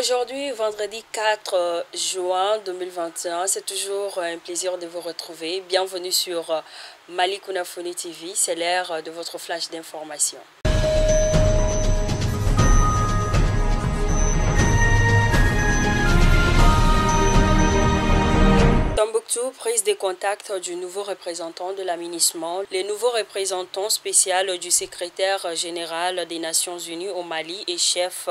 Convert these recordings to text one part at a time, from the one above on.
Aujourd'hui, vendredi 4 juin 2021, c'est toujours un plaisir de vous retrouver. Bienvenue sur Mali Kunafoni TV, c'est l'ère de votre flash d'information. Tombouctou, prise de contact du nouveau représentant de l'aménagement. Le nouveau représentant spécial du secrétaire général des Nations Unies au Mali et chef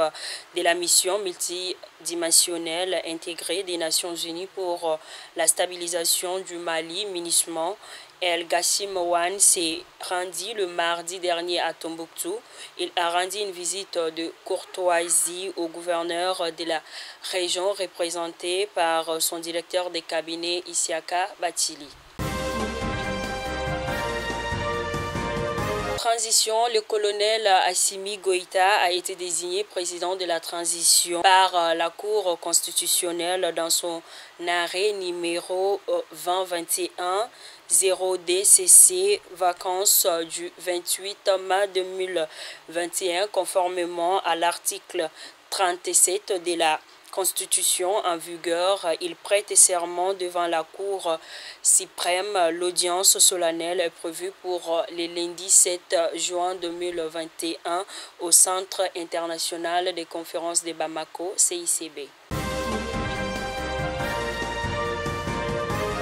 de la mission multidimensionnelle intégrée des Nations Unies pour la stabilisation du Mali, MINUSMA, El Gassim Wan s'est rendu le mardi dernier à Tombouctou. Il a rendu une visite de courtoisie au gouverneur de la région représenté par son directeur de cabinet Isiaka Batili. Transition, le colonel Assimi Goïta a été désigné président de la transition par la Cour constitutionnelle dans son arrêt numéro 2021 0DCC vacances du 28 mai 2021 conformément à l'article 37 de la Constitution en vigueur. Il prête serment devant la Cour suprême. L'audience solennelle est prévue pour le lundi 7 juin 2021 au Centre international des conférences de Bamako, CICB.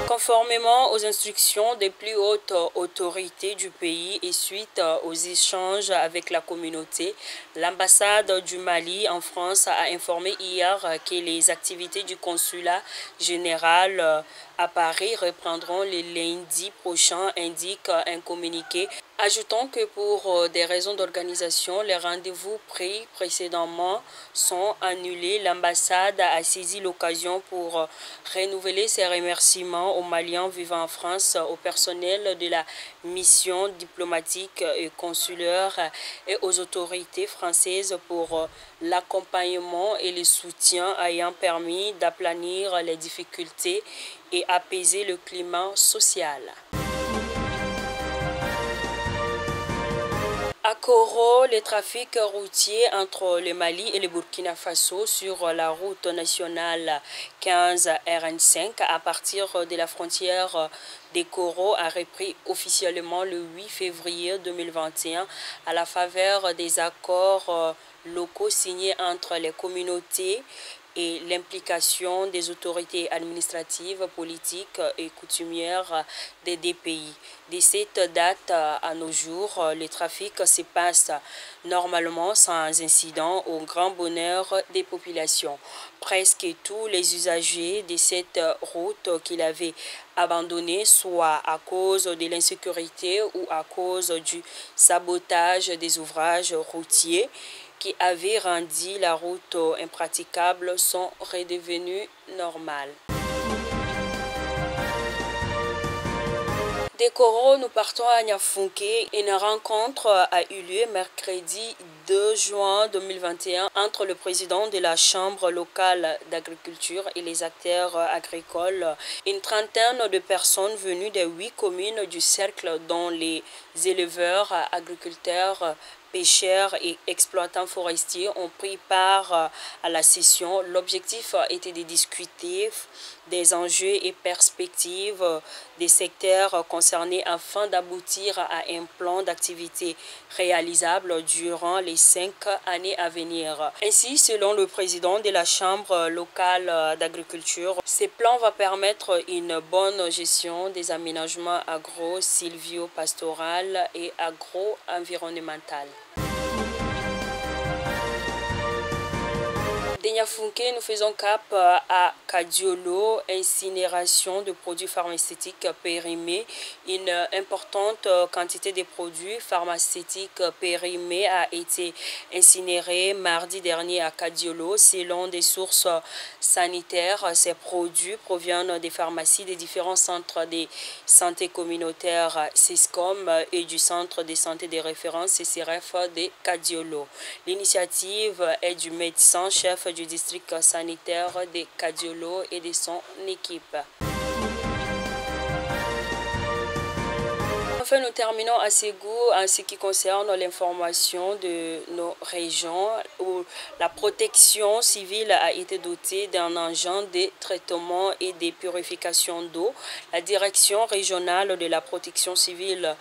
Conformément aux instructions des plus hautes autorités du pays et suite aux échanges avec la communauté, l'ambassade du Mali en France a informé hier que les activités du consulat général à Paris reprendront le lundi prochain, indique un communiqué, ajoutant que pour des raisons d'organisation, les rendez-vous pris précédemment sont annulés. L'ambassade a saisi l'occasion pour renouveler ses remerciements aux Maliens vivant en France, au personnel de la mission diplomatique et consulaire et aux autorités françaises pour l'accompagnement et le soutien ayant permis d'aplanir les difficultés et apaiser le climat social. À Koro, le trafic routier entre le Mali et le Burkina Faso sur la route nationale 15 RN5 à partir de la frontière de Koro a repris officiellement le 8 février 2021 à la faveur des accords locaux signés entre les communautés et l'implication des autorités administratives, politiques et coutumières des deux pays. De cette date à nos jours, le trafic se passe normalement sans incident au grand bonheur des populations. Presque tous les usagers de cette route qu'ils avaient abandonnée, soit à cause de l'insécurité ou à cause du sabotage des ouvrages routiers, qui avaient rendu la route impraticable, sont redevenus normales. De Koro, nous partons à Niafunké. Une rencontre a eu lieu mercredi 2 juin 2021 entre le président de la Chambre locale d'agriculture et les acteurs agricoles. Une trentaine de personnes venues des 8 communes du cercle, dont les éleveurs, agriculteurs, pêcheurs et exploitants forestiers ont pris part à la session. L'objectif était de discuter des enjeux et perspectives des secteurs concernés afin d'aboutir à un plan d'activité réalisable durant les 5 années à venir. Ainsi, selon le président de la Chambre locale d'agriculture, ce plan va permettre une bonne gestion des aménagements agro-sylvio-pastoral et agro-environnemental. De Niafunké, nous faisons cap à Kadiolo, incinération de produits pharmaceutiques périmés. Une importante quantité de produits pharmaceutiques périmés a été incinérée mardi dernier à Kadiolo. Selon des sources sanitaires, ces produits proviennent des pharmacies des différents centres de santé communautaires CISCOM et du centre de santé de référence CCRF de Kadiolo. L'initiative est du médecin-chef du district sanitaire de Kadiolo et de son équipe. enfin, nous terminons à Ségou en ce qui concerne l'information de nos régions où la protection civile a été dotée d'un engin de traitement et de purification d'eau. La direction régionale de la protection civile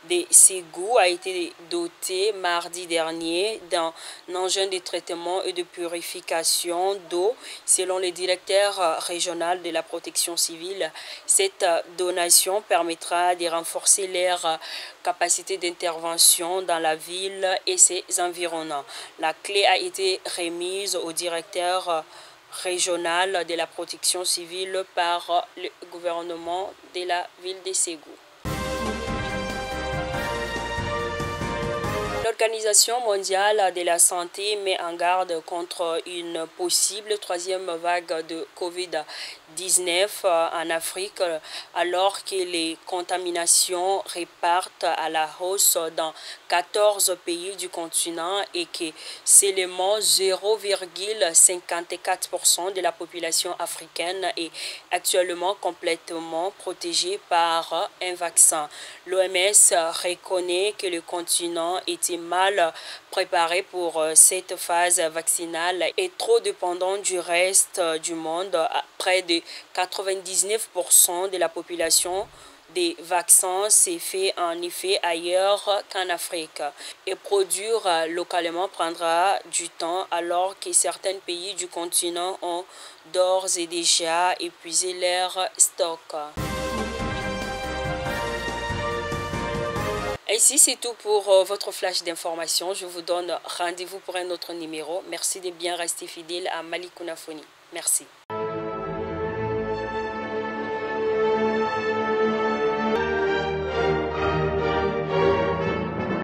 de Ségou a été dotée mardi dernier d'un engin de traitement et de purification d'eau. Selon le directeur régional de la protection civile, cette donation permettra de renforcer leur capacité d'intervention dans la ville et ses environnants. La clé a été remise au directeur régional de la protection civile par le gouvernement de la ville de Ségou. L'Organisation mondiale de la santé met en garde contre une possible troisième vague de Covid-19 en Afrique alors que les contaminations repartent à la hausse dans 14 pays du continent et que seulement 0,54% de la population africaine est actuellement complètement protégée par un vaccin. L'OMS reconnaît que le continent était mal préparé pour cette phase vaccinale et trop dépendant du reste du monde. Près de 99% de la population des vaccins s'est fait en effet ailleurs qu'en Afrique. Et produire localement prendra du temps alors que certains pays du continent ont d'ores et déjà épuisé leur stock. Ainsi, c'est tout pour votre flash d'information. Je vous donne rendez-vous pour un autre numéro. Merci de bien rester fidèle à Mali Kunafoni. Merci.